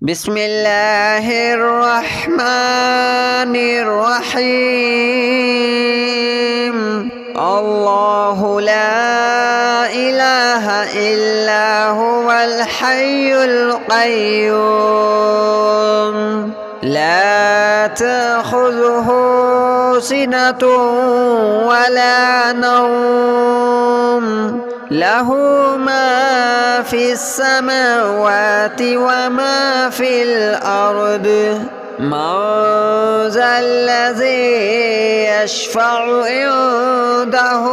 بسم الله الرحمن الرحيم. الله لا إله إلا هو الحي القيوم لا تأخذه سنة ولا نوم له ما في السماوات وما في الأرض من ذا الذي يشفع عنده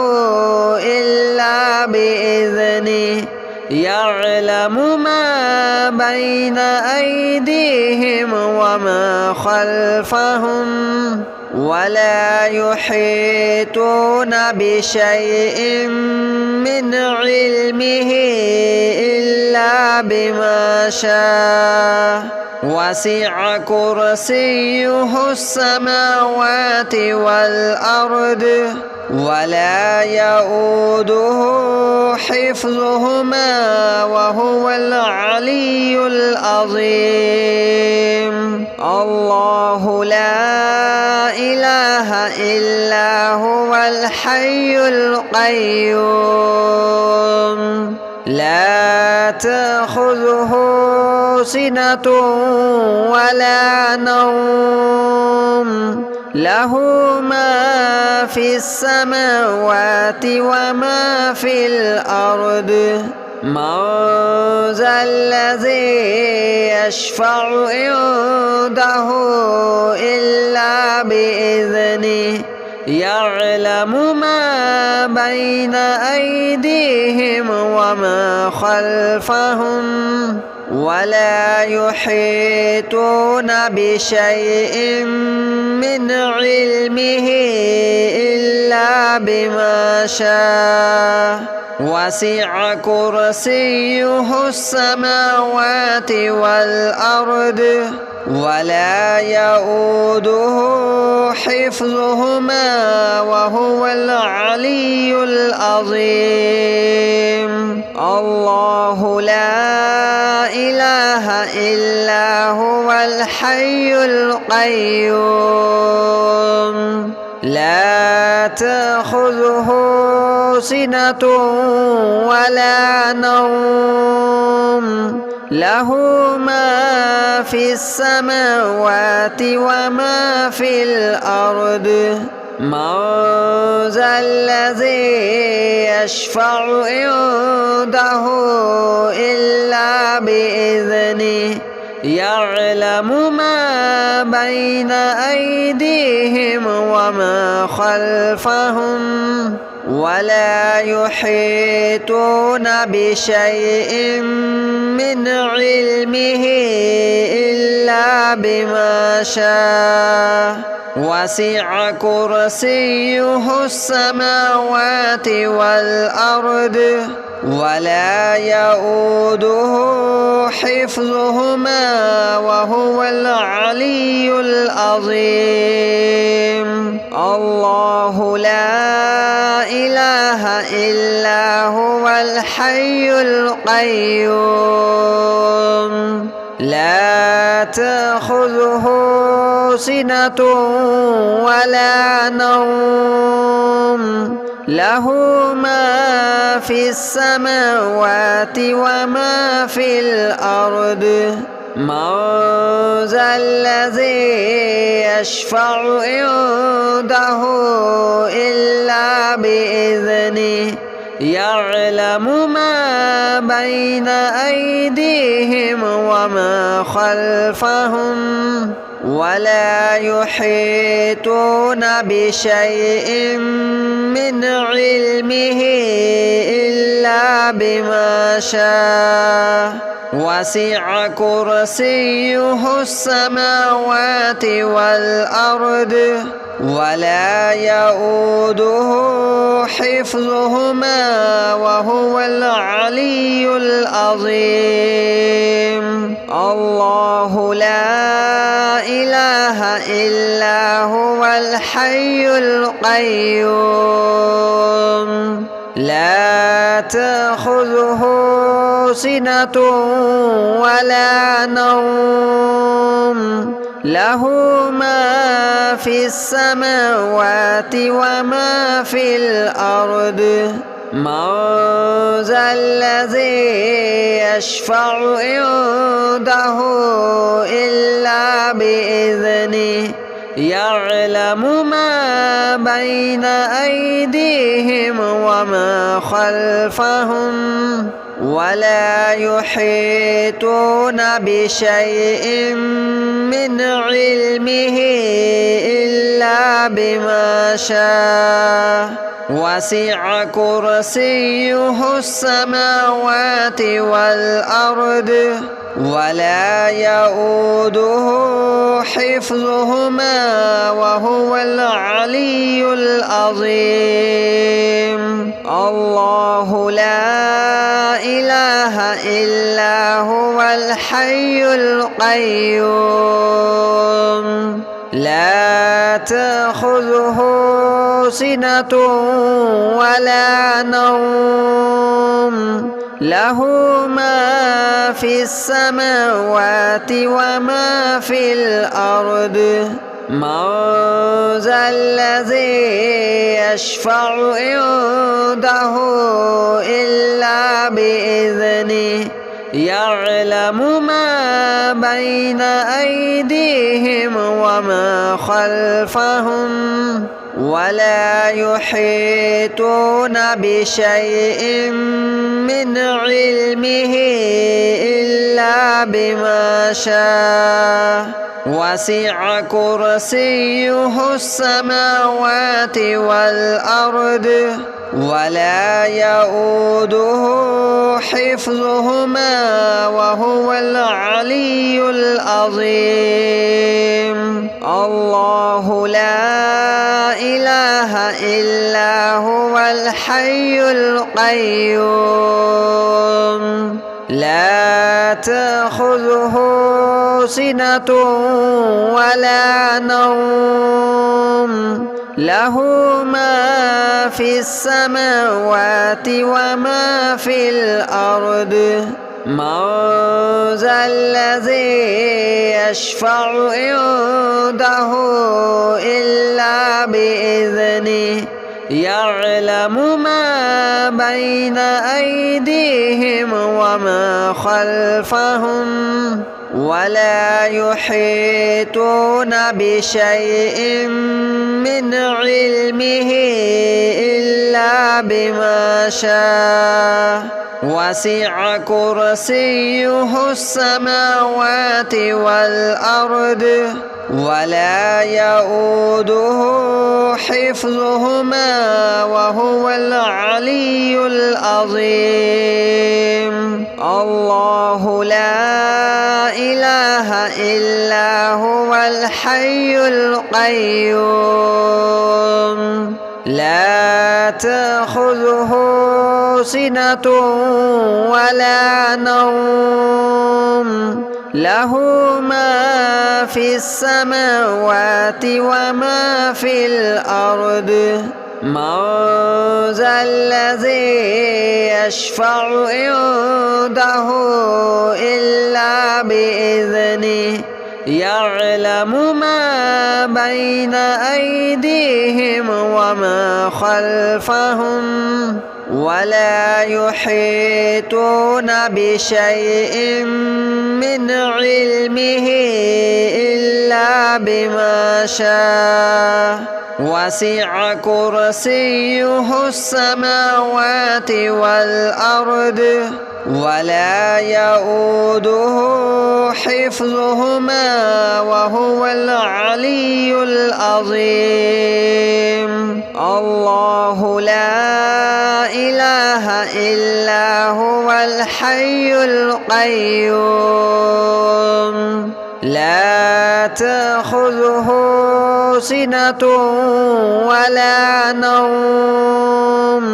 إلا بإذنه يعلم ما بين أيديهم وما خلفهم ولا يحيطون بشيء من علمه إلا بما شاء وسع كرسيه السماوات والأرض ولا يؤوده حفظهما وهو العلي العظيم. الله لا إله إلا هو الحي القيوم لا تأخذه سنة ولا نوم له ما في السماوات وما في الأرض من ذا الذي يشفع عنده إلا بإذنه يعلم ما بين أيديهم وما خلفهم ولا يحيطون بشيء من علمه إلا بما شاء وسع كرسيه السماوات والأرض ولا يؤوده حفظهما وهو العلي العظيم. الله لا إله إلا هو الحي القيوم لا تأخذه سنة ولا نوم له ما في السماوات وما في الأرض من ذا الذي يشفع عنده إلا بإذنه يعلم ما بين أيديهم وما خلفهم ولا يحيطون بشيء من علمه إلا بما شاء وسع كرسيه السماوات والأرض ولا يؤوده حفظهما وهو العلي العظيم. الله لا إله إلا هو الحي القيوم لا تأخذه سنة ولا نوم له ما في السماوات وما في الأرض من ذا الذي يشفع عنده إلا بإذنه يعلم ما بين أيديهم وما خلفهم ولا يحيطون بشيء من علمه إلا بما شاء وسع كرسيه السماوات والأرض ولا يؤوده حفظهما وهو العلي العظيم. الله لا إله إلا هو الحي القيوم لا تأخذه سنة ولا نوم له ما في السماوات وما في الأرض من ذا الذي يشفع عنده إلا بإذنه يعلم ما بين أيديهم وما خلفهم ولا يحيطون بشيء من علمه إلا بما شاء وسع كرسيه السماوات والأرض ولا يؤوده حفظهما وهو العلي العظيم الله لا إله إلا هو الحي القيوم لا تأخذه سنة ولا نوم له ما في السماوات وما في الأرض من ذا الذي يشفع عنده إلا بإذنه يعلم ما بين أيديهم وما خلفهم ولا يحيطون بشيء من علمه إلا بما شاء وسع كرسيه السماوات والأرض ولا يؤوده حفظهما وهو العلي العظيم الله لا إله إلا هو الحي القيوم لا تأخذه سنة ولا نوم له ما في السماوات وما في الأرض من ذا الذي يشفع عنده إلا بإذنه يعلم ما بين أيديهم وما خلفهم ولا يحيطون بشيء من علمه إلا بما شاء وسع كرسيه السماوات والأرض ولا يؤوده حفظهما وهو العلي العظيم الله لا إله إلا هو الحي القيوم لا تأخذه سنة ولا نوم له ما في السماوات وما في الأرض من ذا الذي يشفع عنده إلا بإذنه يعلم ما بين أيديهم وما خلفهم ولا يحيطون بشيء من علمه إلا بما شاء وسع كرسيه السماوات والأرض ولا يؤوده حفظهما وهو العلي العظيم الله لا إله إلا هو الحي القيوم لا تأخذه سنة ولا نوم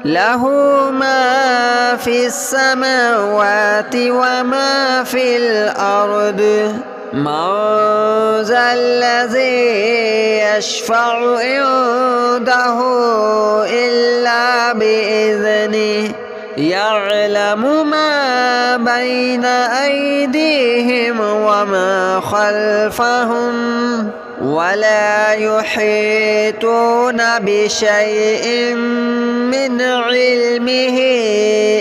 له ما في السماوات وما في الأرض من ذا الذي يشفع عنده إلا بإذنه يعلم ما بين أيديهم وما خلفهم ولا يحيطون بشيء من علمه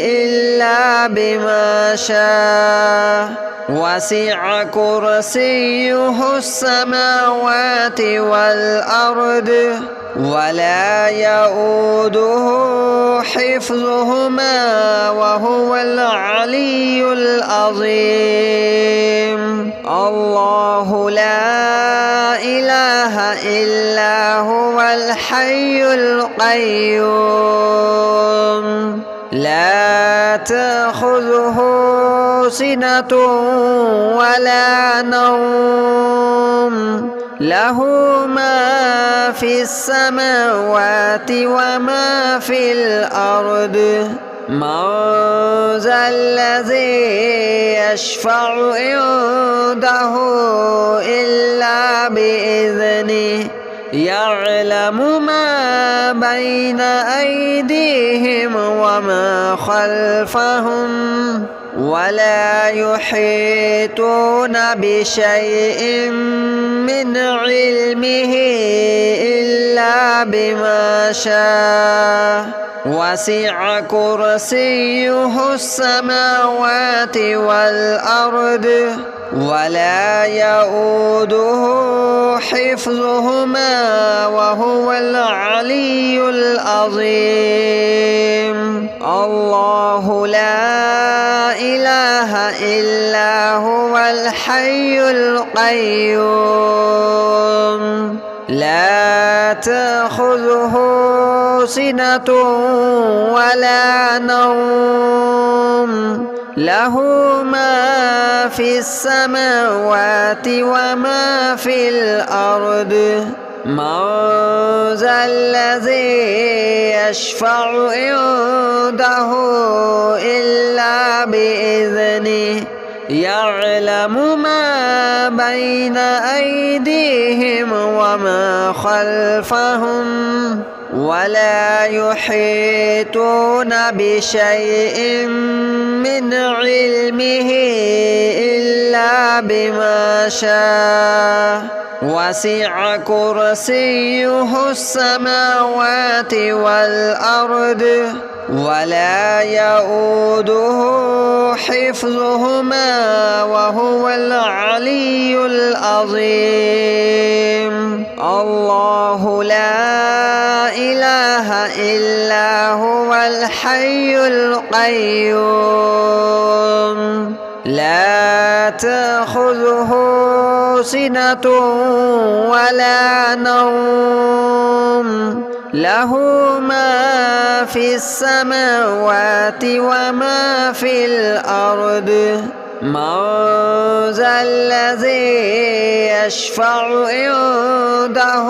إلا بما شاء وسع كرسيه السماوات والأرض ولا يؤوده حفظهما وهو العلي العظيم. الله لا إله إلا هو الحي القيوم لا تأخذه سنة ولا نوم له ما في السماوات وما في الأرض من ذا الذي يشفع عنده إلا بإذنه يعلم ما بين أيديهم وما خلفهم ولا يحيطون بشيء من علمه إلا بما شاء وسع كرسيه السماوات والأرض ولا يؤوده حفظهما وهو العلي العظيم. الله لا إله إلا هو الحي القيوم لا تأخذه سنة ولا نوم له ما في السماوات وما في الأرض من ذا الذي يشفع عنده إلا بإذنه يعلم ما بين أيديهم وما خلفهم ولا يحيطون بشيء من علمه إلا بما شاء وسع كرسيه السماوات والأرض ولا يؤوده حفظهما وهو العلي العظيم. الله لا إله إلا هو الحي القيوم لا تأخذه سنة ولا نوم له ما في السماوات وما في الأرض من ذا الذي يشفع عنده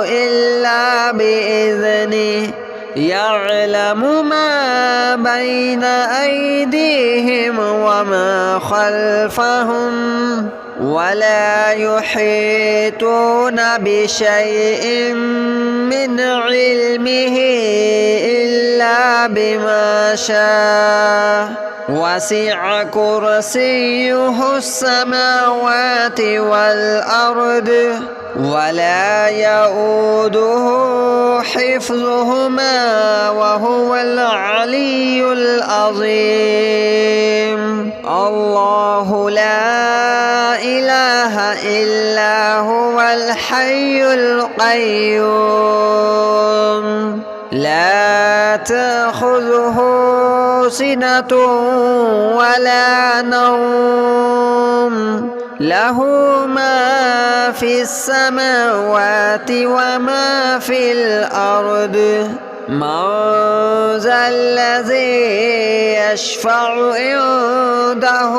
إلا بإذنه يعلم ما بين أيديهم وما خلفهم ولا يحيطون بشيء من علمه إلا بما شاء وسع كرسيه السماوات والأرض ولا يؤوده حفظهما وهو العلي العظيم. الله لا إله إلا هو الحي القيوم لا تأخذه سنة ولا نوم له ما في السماوات وما في الأرض من ذا الذي يشفع عنده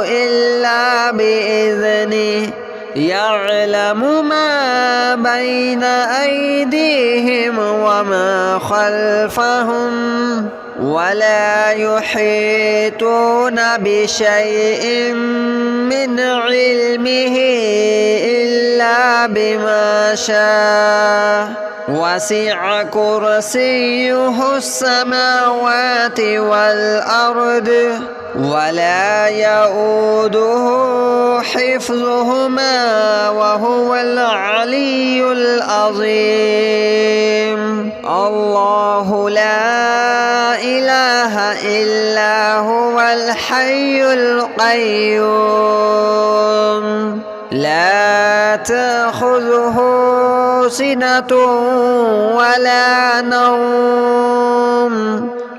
إلا بإذنه يعلم ما بين أيديهم وما خلفهم ولا يحيطون بشيء من علمه إلا بما شاء وسع كرسيه السماوات والأرض ولا يؤوده حفظهما وهو العلي العظيم. الله لا إله إلا هو الحي القيوم لا تأخذه سنة ولا نوم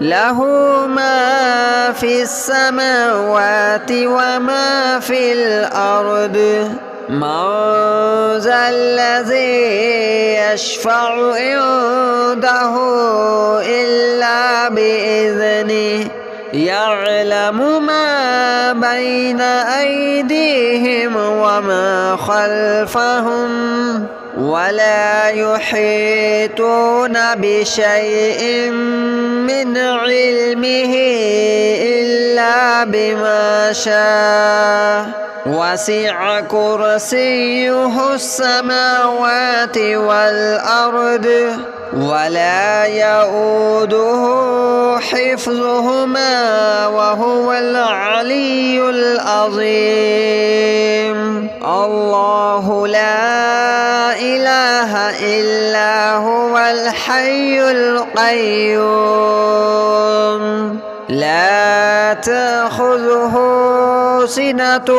له ما في السماوات وما في الأرض من ذا الذي يشفع عنده إلا بإذنه يعلم ما بين أيديهم وما خلفهم ولا يحيطون بشيء من علمه إلا بما شاء وسع كرسيه السماوات والأرض ولا يؤوده حفظهما وهو العلي العظيم. الله لا إله إلا هو الحي القيوم لا تأخذه سنة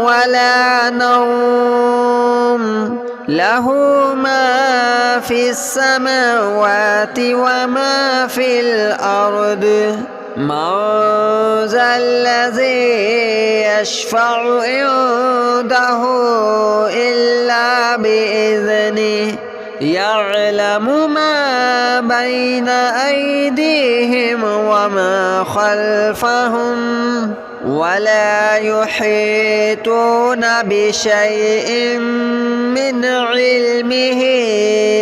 ولا نوم له ما في السماوات وما في الأرض من ذا الذي يشفع عنده إلا بإذنه يعلم ما بين أيديهم وما خلفهم ولا يحيطون بشيء من علمه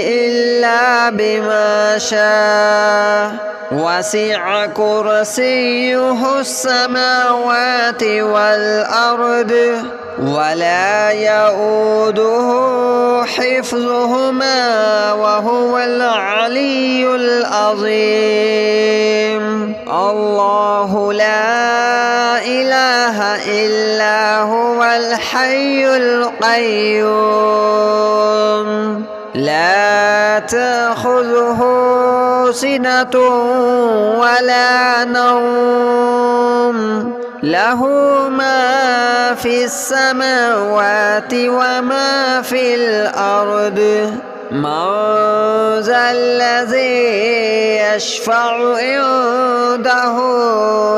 إلا بما شاء وسع كرسيه السماوات والأرض ولا يؤوده حفظهما وهو العلي العظيم. الله لا إله إلا هو الحي القيوم لا تأخذه سنة ولا نوم له ما في السماوات وما في الأرض من ذا الذي يشفع عنده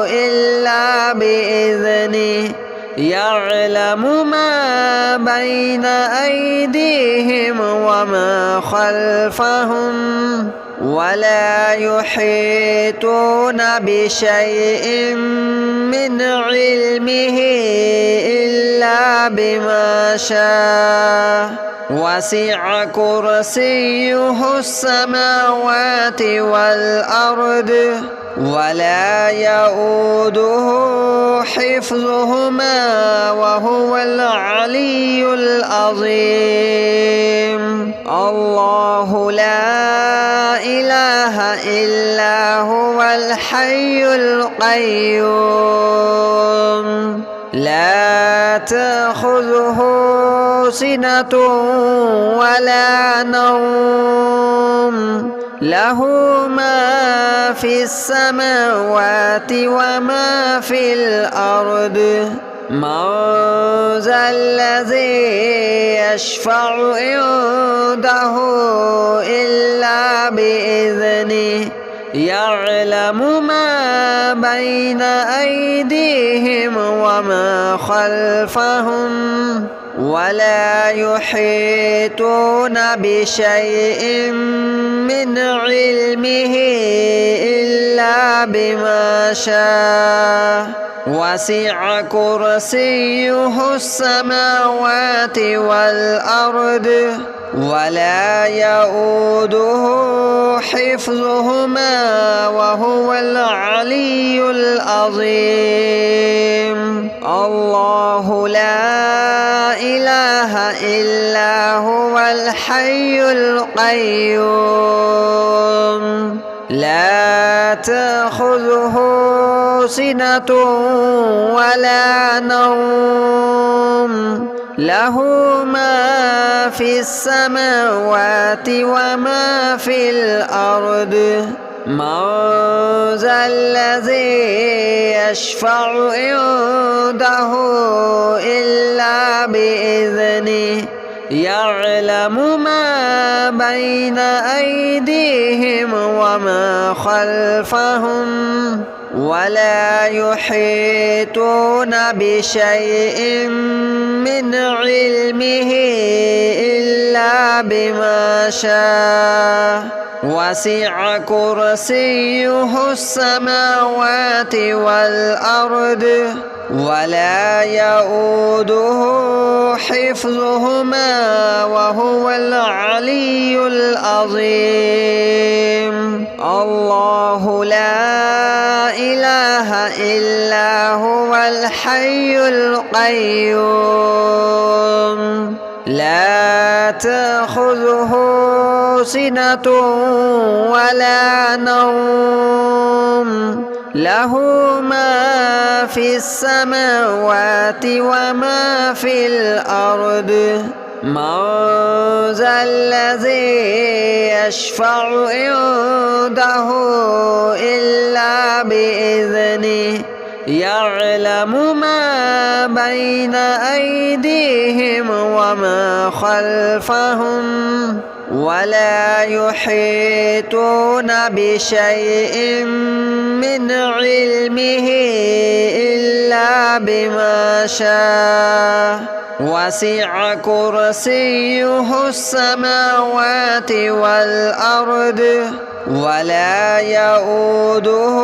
إلا بإذنه يعلم ما بين أيديهم وما خلفهم ولا يحيطون بشيء من علمه إلا بما شاء وسع كرسيه السماوات والأرض ولا يؤوده حفظهما وهو العلي العظيم. الله لا إله إلا هو الحي القيوم لا تأخذه سنة ولا نوم له ما في السماوات وما في الأرض من ذا الذي يشفع عنده إلا بإذنه يعلم ما بين أيديهم وما خلفهم ولا يحيطون بشيء من علمه إلا بما شاء وسع كرسيه السماوات والأرض ولا يؤوده حفظهما وهو العلي العظيم. الله لا إله إلا هو الحي القيوم لا تأخذه سنة ولا نوم له ما في السماوات وما في الأرض من ذا الذي يشفع عنده إلا بإذنه يعلم ما بين أيديهم وما خلفهم ولا يحيطون بشيء من علمه إلا بما شاء وسع كرسيه السماوات والأرض ولا يؤوده حفظهما وهو العلي العظيم الله لا إله إلا هو الحي القيوم لا تأخذه سنة ولا نوم له ما في السماوات وما في الأرض من ذا الذي يشفع عنده إلا بإذنه يعلم ما بين أيديهم وما خلفهم ولا يحيطون بشيء من علمه إلا بما شاء وسع كرسيه السماوات والأرض ولا يؤوده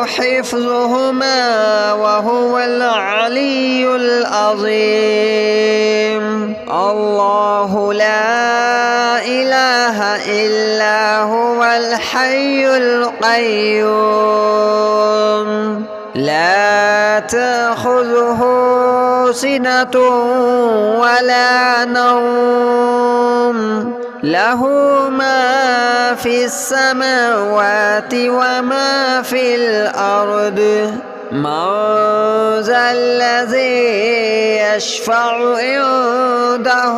حفظهما وهو العلي العظيم الله لا إله إلا هو الحي القيوم لا تأخذه سنة ولا نوم له ما في السماوات وما في الأرض من ذا الذي يشفع عنده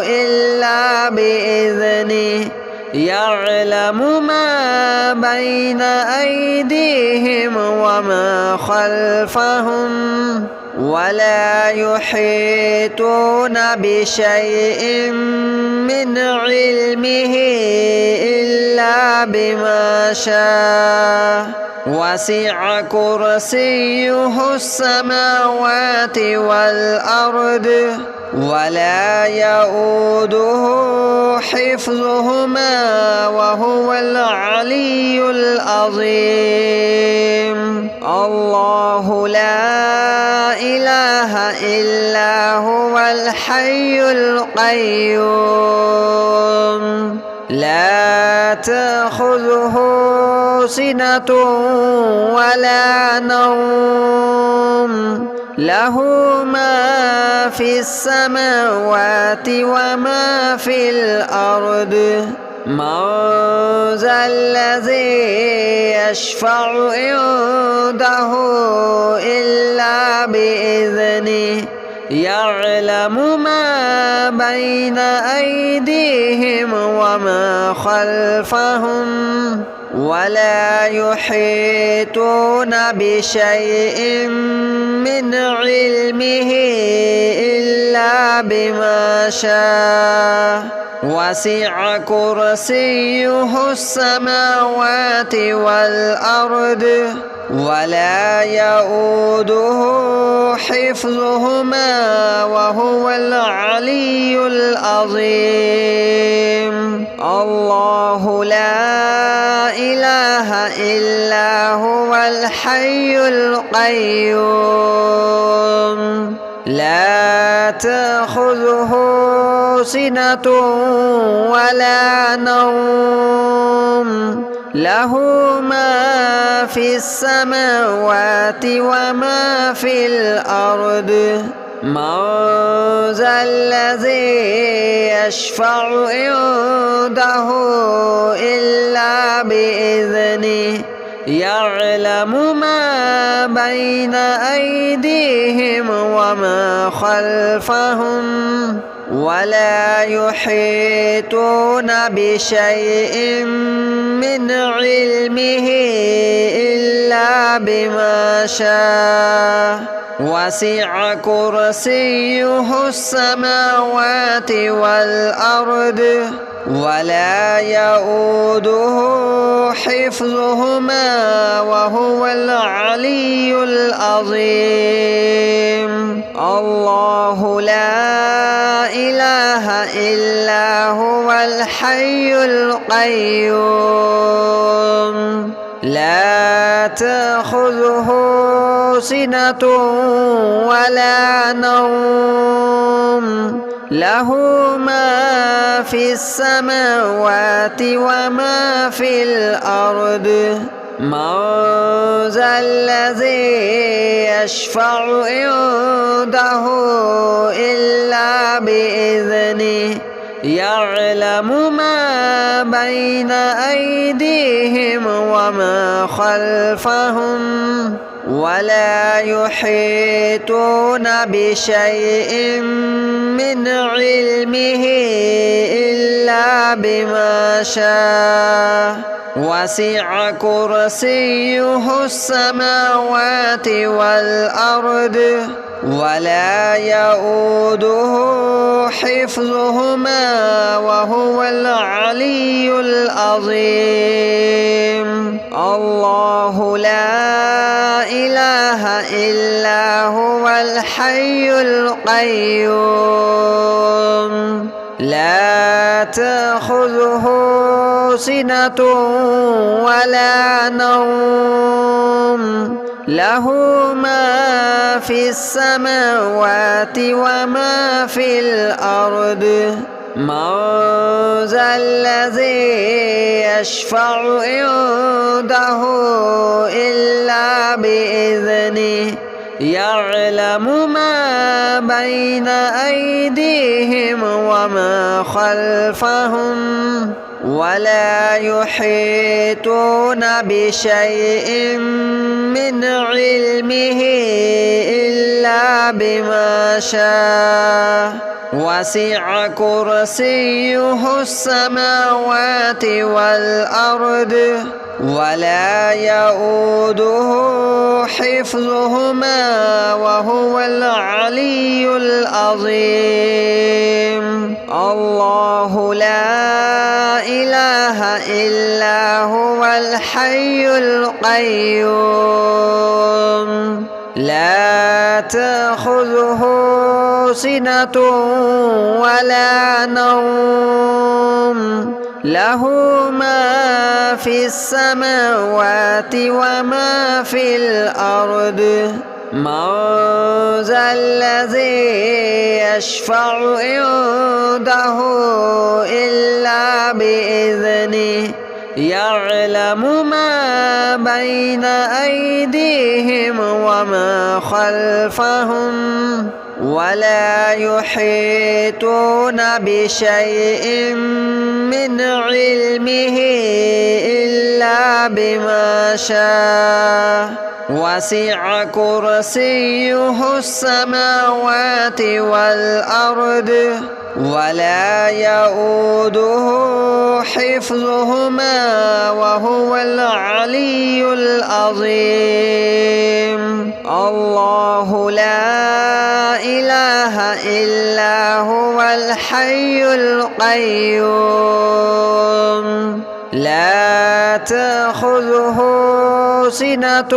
إلا بإذنه يعلم ما بين أيديهم وما خلفهم ولا يحيطون بشيء من علمه إلا بما شاء وسع كرسيه السماوات والأرض ولا يؤوده حفظهما وهو العلي العظيم الله لا إله إلا هو الحي القيوم لا تأخذه سنة ولا نوم له ما في السماوات وما في الأرض من ذا الذي يشفع عنده إلا بإذنه يعلم ما بين أيديهم وما خلفهم ولا يحيطون بشيء من علمه إلا بما شاء وسع كرسيه السماوات والأرض ولا يؤوده حفظهما وهو العلي العظيم الله لا إله إلا هو الحي القيوم لا تأخذه سنة ولا نوم له ما في السماوات وما في الأرض من ذا الذي يشفع عنده إلا بإذنه يعلم ما بين أيديهم وما خلفهم ولا يحيطون بشيء من علمه إلا بما شاء وسع كرسيه السماوات والأرض ولا يؤوده حفظهما وهو العلي العظيم. الله لا إله إلا هو الحي القيوم لا تأخذه سنة ولا نوم له ما في السماوات وما في الأرض. من ذا الذي يشفع عنده إلا بإذنه يعلم ما بين أيديهم وما خلفهم ولا يحيطون بشيء من علمه إلا بما شاء وسع كرسيه السماوات والأرض ولا يؤوده حفظهما وهو العلي العظيم. الله لا إله إلا هو الحي القيوم لا تأخذه سنة ولا نوم له ما في السماوات وما في الأرض. من ذا الذي يشفع عنده إلا بإذنه يعلم ما بين أيديهم وما خلفهم ولا يحيطون بشيء من علمه إلا بما شاء وسع كرسيه السماوات والأرض ولا يؤوده حفظهما وهو العلي العظيم. الله لا إله إلا هو الحي القيوم لا تأخذه سنة ولا نوم له ما في السماوات وما في الأرض. من ذا الذي يشفع عنده إلا بإذنه يعلم ما بين أيديهم وما خلفهم ولا يحيطون بشيء من علمه إلا بما شاء وسع كرسيه السماوات والأرض ولا يؤوده حفظهما وهو العلي العظيم. الله لا إله إلا هو الحي القيوم لا تأخذه سنة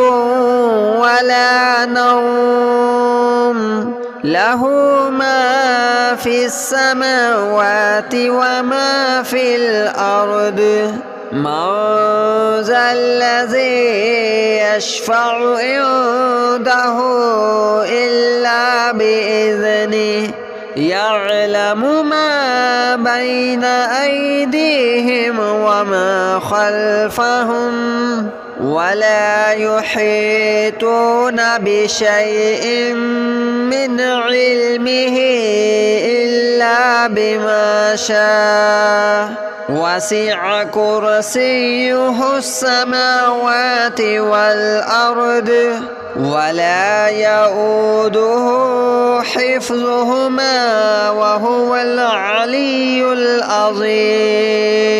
ولا نوم له ما في السماوات وما في الأرض. من ذا الذي يشفع عنده إلا بإذنه يعلم ما بين أيديهم وما خلفهم ولا يحيطون بشيء من علمه إلا بما شاء وسع كرسيه السماوات والأرض ولا يؤوده حفظهما وهو العلي العظيم.